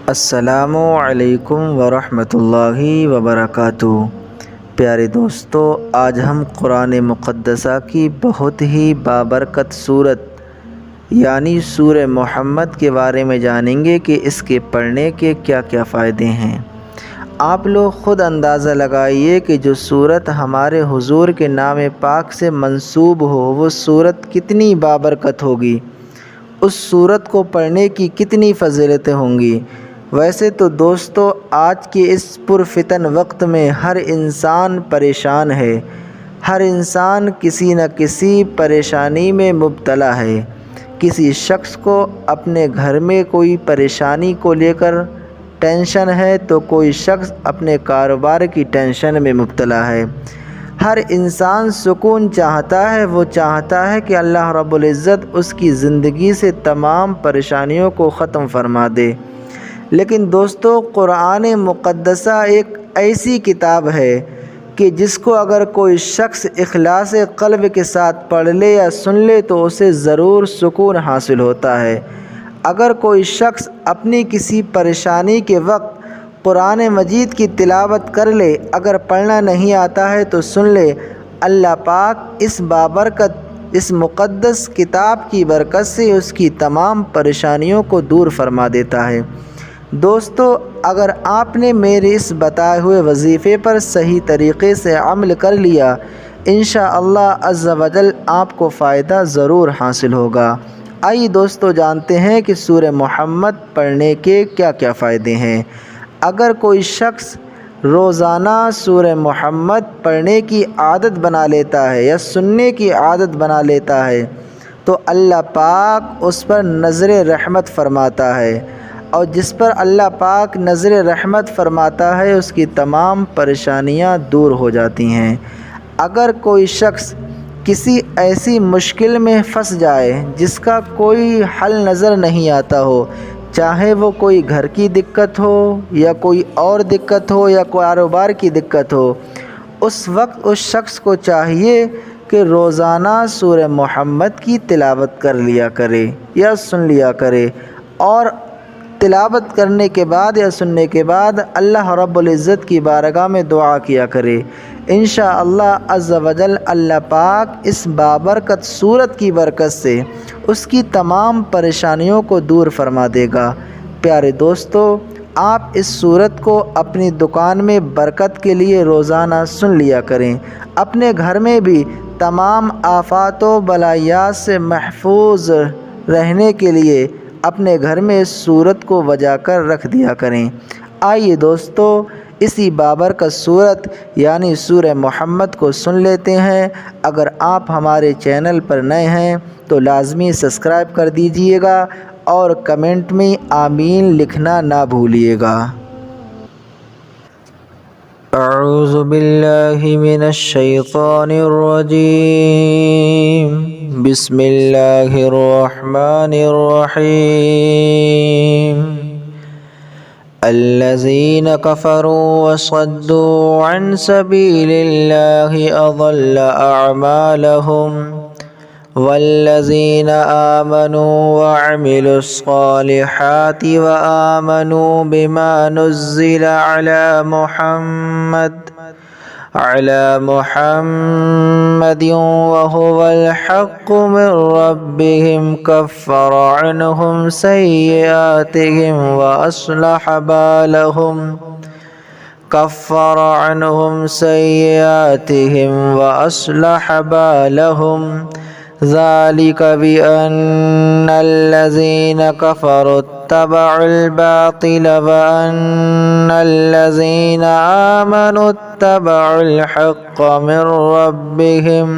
السلام علیکم ورحمۃ اللہ وبرکاتہ۔ پیارے دوستو، آج ہم قرآن مقدسہ کی بہت ہی بابرکت صورت یعنی سورہ محمد کے بارے میں جانیں گے کہ اس کے پڑھنے کے کیا کیا فائدے ہیں۔ آپ لوگ خود اندازہ لگائیے کہ جو صورت ہمارے حضور کے نام پاک سے منسوب ہو وہ صورت کتنی بابرکت ہوگی، اس صورت کو پڑھنے کی کتنی فضیلتیں ہوں گی۔ ویسے تو دوستو، آج کے اس پرفتن وقت میں ہر انسان پریشان ہے، ہر انسان کسی نہ کسی پریشانی میں مبتلا ہے۔ کسی شخص کو اپنے گھر میں کوئی پریشانی کو لے کر ٹینشن ہے تو کوئی شخص اپنے کاروبار کی ٹینشن میں مبتلا ہے۔ ہر انسان سکون چاہتا ہے، وہ چاہتا ہے کہ اللہ رب العزت اس کی زندگی سے تمام پریشانیوں کو ختم فرما دے۔ لیکن دوستو، قرآن مقدسہ ایک ایسی کتاب ہے کہ جس کو اگر کوئی شخص اخلاص قلب کے ساتھ پڑھ لے یا سن لے تو اسے ضرور سکون حاصل ہوتا ہے۔ اگر کوئی شخص اپنی کسی پریشانی کے وقت قرآن مجید کی تلاوت کر لے، اگر پڑھنا نہیں آتا ہے تو سن لے، اللہ پاک اس بابرکت اس مقدس کتاب کی برکت سے اس کی تمام پریشانیوں کو دور فرما دیتا ہے۔ دوستو، اگر آپ نے میرے اس بتائے ہوئے وظیفے پر صحیح طریقے سے عمل کر لیا، انشاءاللہ عز و جل آپ کو فائدہ ضرور حاصل ہوگا۔ آئیے دوستو جانتے ہیں کہ سورہ محمد پڑھنے کے کیا کیا فائدے ہیں۔ اگر کوئی شخص روزانہ سورہ محمد پڑھنے کی عادت بنا لیتا ہے یا سننے کی عادت بنا لیتا ہے تو اللہ پاک اس پر نظر رحمت فرماتا ہے، اور جس پر اللہ پاک نظر رحمت فرماتا ہے اس کی تمام پریشانیاں دور ہو جاتی ہیں۔ اگر کوئی شخص کسی ایسی مشکل میں پھنس جائے جس کا کوئی حل نظر نہیں آتا ہو، چاہے وہ کوئی گھر کی دقت ہو یا کوئی اور دقت ہو یا کاروبار کی دقت ہو، اس وقت اس شخص کو چاہیے کہ روزانہ سورہ محمد کی تلاوت کر لیا کرے یا سن لیا کرے، اور تلاوت کرنے کے بعد یا سننے کے بعد اللہ رب العزت کی بارگاہ میں دعا کیا کرے۔ انشاءاللہ عز و جل اللہ پاک اس بابرکت صورت کی برکت سے اس کی تمام پریشانیوں کو دور فرما دے گا۔ پیارے دوستو، آپ اس صورت کو اپنی دکان میں برکت کے لیے روزانہ سن لیا کریں۔ اپنے گھر میں بھی تمام آفات و بلایات سے محفوظ رہنے کے لیے اپنے گھر میں اس صورت کو بجا کر رکھ دیا کریں۔ آئیے دوستو، اسی بابرکت صورت یعنی سورہ محمد کو سن لیتے ہیں۔ اگر آپ ہمارے چینل پر نئے ہیں تو لازمی سبسکرائب کر دیجئے گا اور کمنٹ میں آمین لکھنا نہ بھولیے گا۔ اعوذ باللہ من الشیطان الرجیم، بسم اللہ الرحمن الرحیم۔ الذین کفروا وصدوا عن سبیل اللہ اضل اعمالہم، والذین آمنوا وعملوا الصالحات وآمنوا بما نزل على محمد وهو الحق من ربهم كفر عنهم سيئاتهم وأصلح بالهم ذلك بأن الذين كفروا اتبعوا الباطل وأن الذين آمنوا اتبعوا الحق من ربهم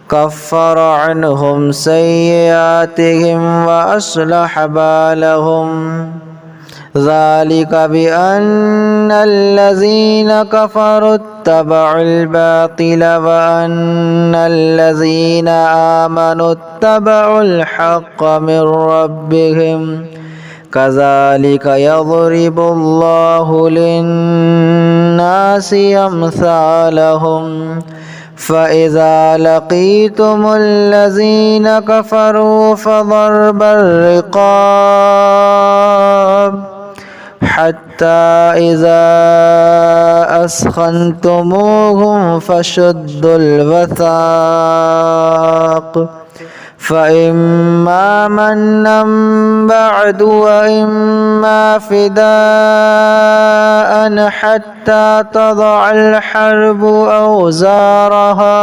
كفر عنهم سيئاتهم وأصلح بالهم ذلك بأن الذين كفروا اتبعوا الباطل وأن الذين آمنوا اتبعوا الحق من ربهم كذلك يضرب الله للناس أمثالهم فَإِذَا لَقِيتُمُ الَّذِينَ كَفَرُوا فَضَرْبَ الرِّقَابِ حتى إذا أثخنتموهم فشدوا الوثاق فإما منا بعد وإما فداء حتى تضع الحرب أوزارها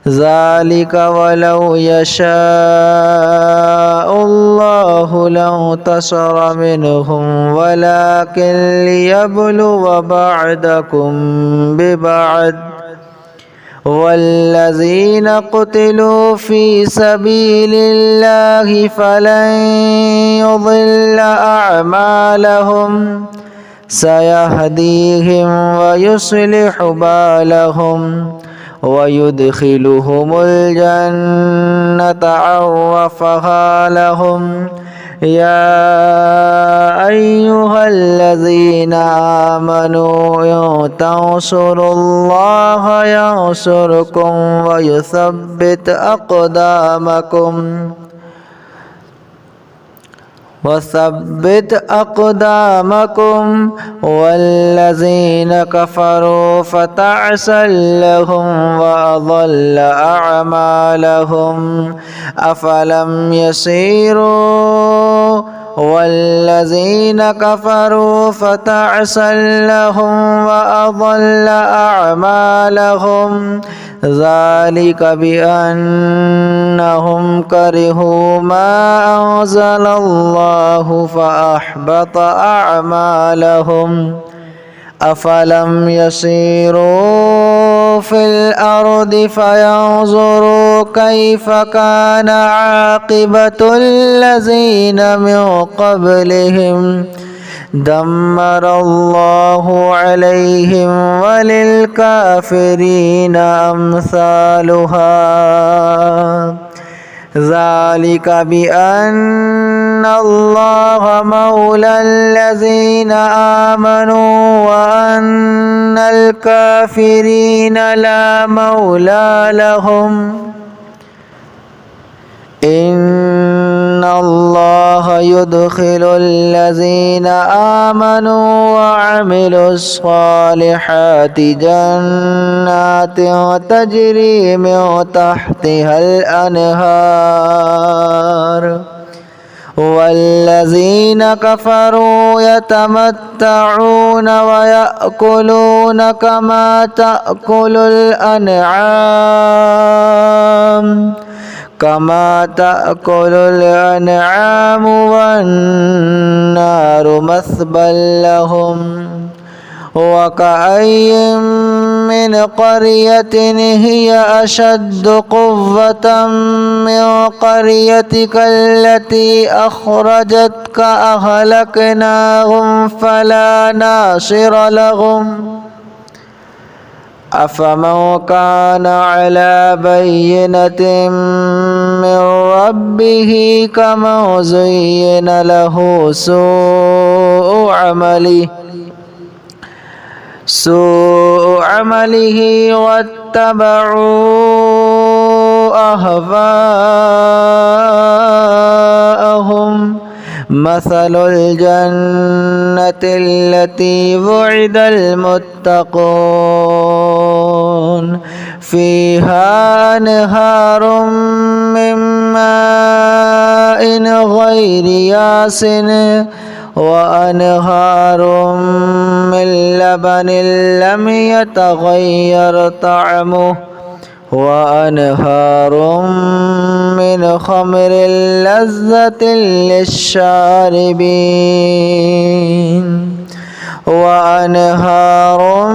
ذلك ولو يشاء الله لانتصر منهم ولكن ليبلو بعضكم ببعض والذين قتلوا في سبيل الله فلن يضل أعمالهم سيهديهم ويصلح بالهم ويدخلهم الجنة عرفها لهم يا أيها الذين آمنوا إن تنصروا الله ينصركم ويثبت أقدامكم والذين كفروا فتعسا لهم وأضل أعمالهم أفلم يسيروا والذين كفروا فتعسا لهم وأضل أعمالهم ذلك بأنهم كرهوا ما أنزل الله فأحبط أعمالهم أفلم يسيروا في الأرض فينظروا كيف كان عاقبة الذين من قبلهم دمر الله عليهم وللكافرين أمثالها ذلك بأن الله مولى الذين آمنوا وأن الكافرين لا مولى لهم إن الله يدخل الذين آمنوا وعملوا الصالحات جنات تجري من تحتها الأنهار والذين كفروا يتمتعون ويأكلون كما تأكل الأنعام والنار مثبى لهم وكأي من قرية هي أشد قوة من قريتك التي أخرجتك أهلكناهم فلا ناصر لهم أفمن كان على بينة من ربه كمن زين له سوء عمله واتبعوا أهواءهم مثل الجنة التي وعد المتقون فيها أنهار من ماء غير ياسن وأنهار من لبن لم يتغير طعمه وأنهار من خمر لذة للشاربين وأنهار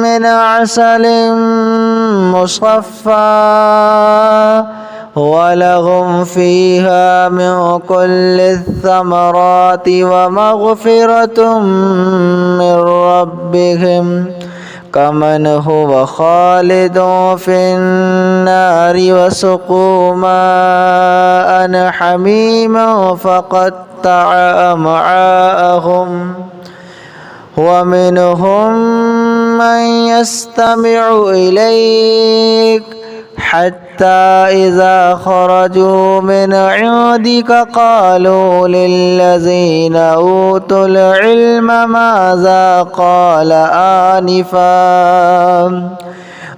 من عسل مصفى ولهم فيها من كل الثمرات ومغفرة من ربهم كمن هو خالد في النار وسقوا ماء حميما فقطع أمعاءهم ومنهم من يستمع إليك حتى إذا خرجوا من عندك قالوا للذين أوتوا العلم ماذا قال آنفا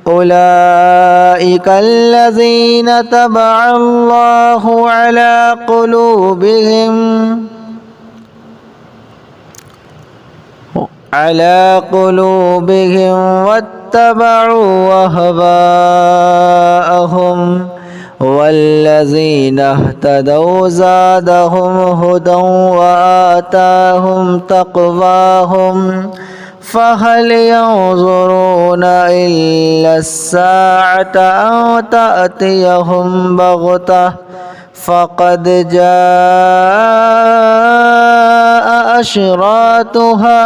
أولئك الذين طبع الله على قلوبهم واتبعوا أهواءهم والذين اهتدوا زادهم هدى وآتاهم تقواهم فهل ينظرون إلا الساعة أن تأتيهم بغتة فقد جاء أشراطها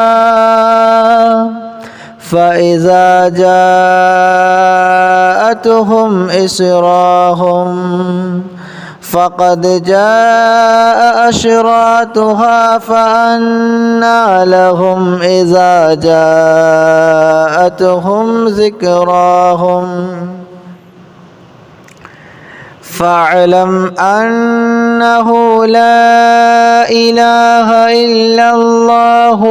فإذا جاءتهم إسراهم فقد جاء أشراطها فأنى لهم إذا جاءتهم ذكراهم فاعلم أنه لا إله إلا الله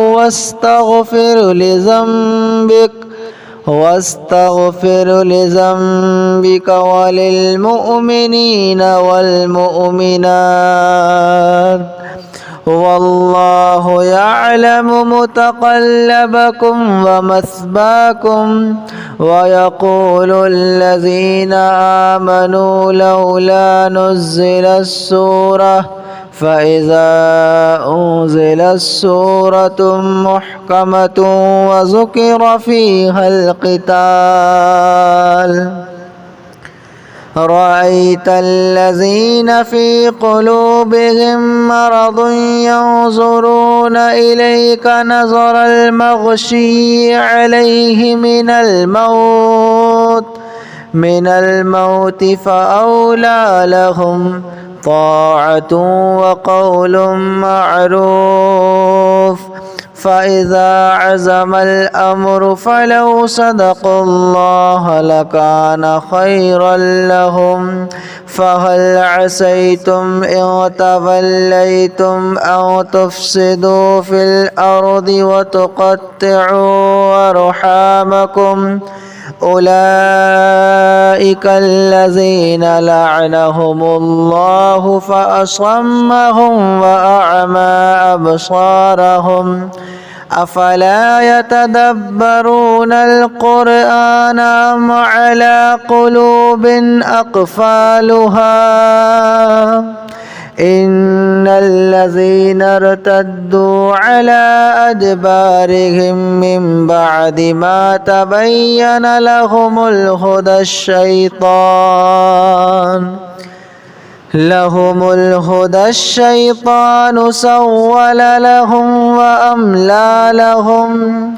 واستغفر لذنبك وللمؤمنين والمؤمنات والله يعلم متقلبكم ومثواكم ويقول الذين آمنوا لولا نزلت سورة فإذا أنزلت سورة محكمة وذكر فيها القتال رأيت الذين في قلوبهم مرض ينظرون إليك نظر المغشي عليه من الموت فأولى لهم طاعة وقول معروف فإذا عزم الأمر فلو صدقوا الله لكان خيرا لهم فهل عسيتم إن توليتم أن تفسدوا في الأرض وتقطعوا أرحامكم أولئك الذين لعنهم الله فأصمهم وأعمى أبصارهم أفلا يتدبرون القرآن أم على قلوب أقفالها إن الذين ارتدوا على أدبارهم من بعد ما تبين لهم الهدى الشيطان سول لهم وأملى لهم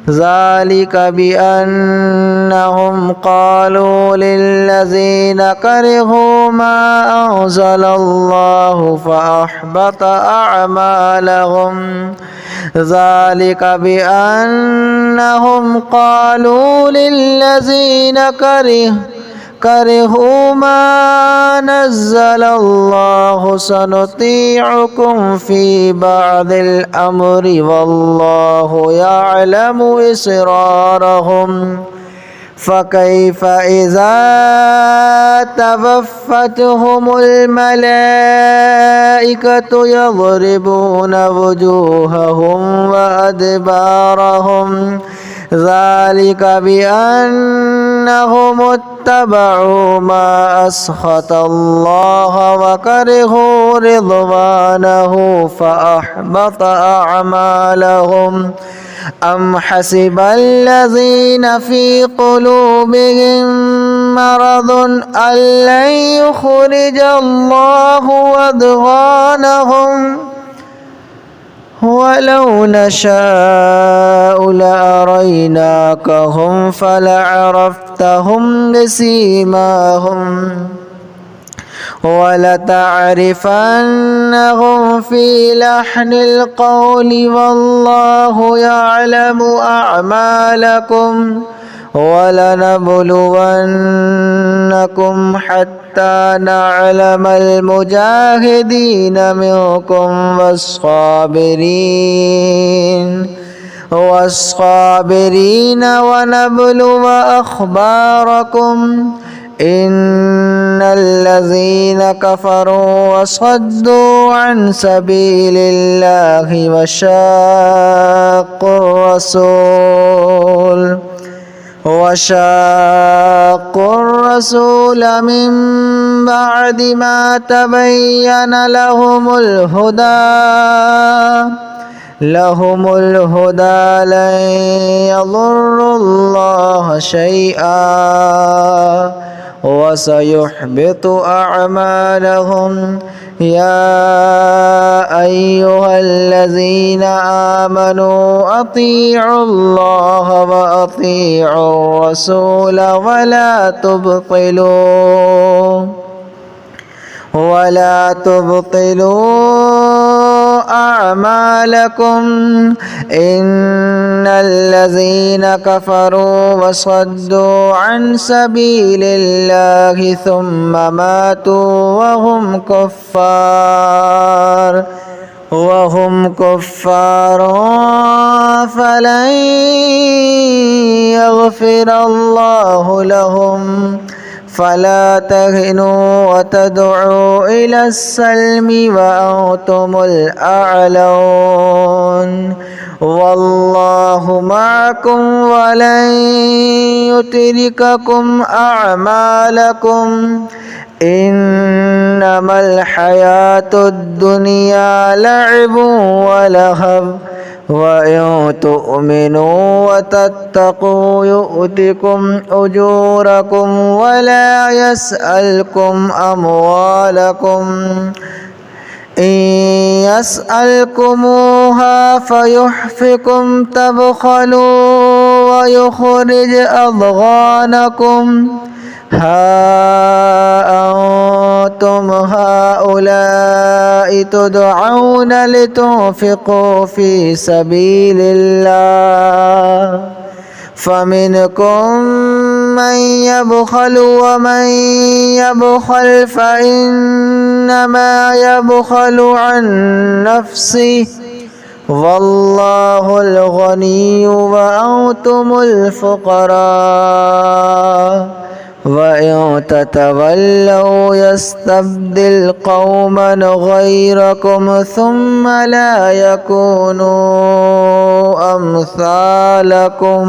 ذلك بأنهم قالوا للذين كرهوا ما أنزل الله فأحبط أعمالهم ذلك بأنهم قالوا للذين كرهوا ما نزل الله سنطيعكم في بعض الأمر والله يعلم إسرارهم فكيف إذا توفتهم الملائكة يضربون وجوههم وأدبارهم ذلك بأنهم اتبعوا ما أسخط الله وكرهوا رضوانه فأحبط أعمالهم أم حسب الذين في قلوبهم مرض أن لن يخرج الله أضغانهم ولو نشاء لأريناكهم فلعرفتهم بسيماهم ولتعرفنهم في لحن القول والله يعلم أعمالكم ولنبلونكم حتى نعلم المجاهدين منكم والصابرين ونبلو أخباركم إن الذين كفروا وصدوا عن سبيل الله وشاقوا الرسول من بعد ما تبين لهم الهدى لن يضروا الله شيئا وسيحبط أعمالهم. يا أيها الذين آمنوا أطيعوا الله وأطيعوا الرسول ولا تبطلوا أعمالكم إن الذين كفروا وصدوا عن سبيل الله ثم ماتوا وهم كفار فلن يغفر الله لهم. فلا تهنوا وتدعوا إلى السلم وأنتم الأعلون والله معكم ولن يترككم أعمالكم. إنما الحياة الدنيا لعب ولهو وإن تؤمنوا وتتقوا يؤتكم أجوركم ولا يسألكم أموالكم. إن يسألكموها فيحفكم تبخلوا ويخرج أضغانكم. ها أنتم هؤلاء تدعون لتنفقوا في سبيل الله فمنكم من يبخل ومن يبخل فإنما يبخل عن نفسه والله الغني وأنتم الفقراء. وإن تتولوا يستبدل قوما غيركم ثم لا يكونوا أمثالكم.